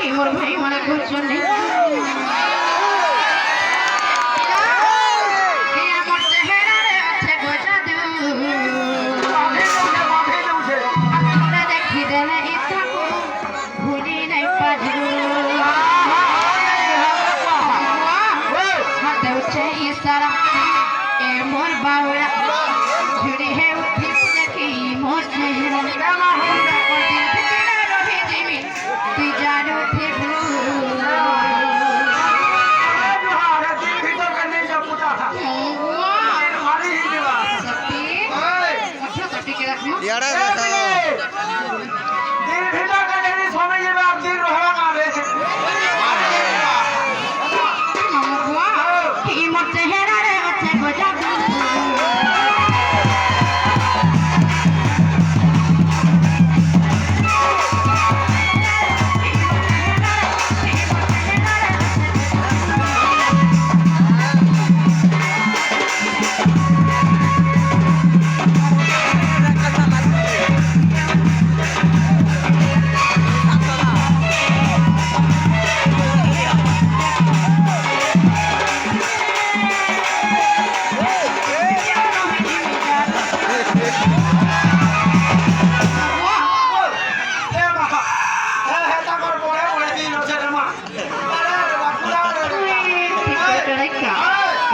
মোর ভাই মানে করছনি আমার চেহারারে আছে গোজা দু আমরা দেখি দেলে ইতাকু ভুলি নাই পাজু হাতে উঠে ইশারা এ মোর বাউলা ঝুড়ি হে উঠি দেখি মোর চেহারা তুই জানো থেবু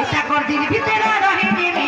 এটা কর দিন ভিতরে রহি নিবি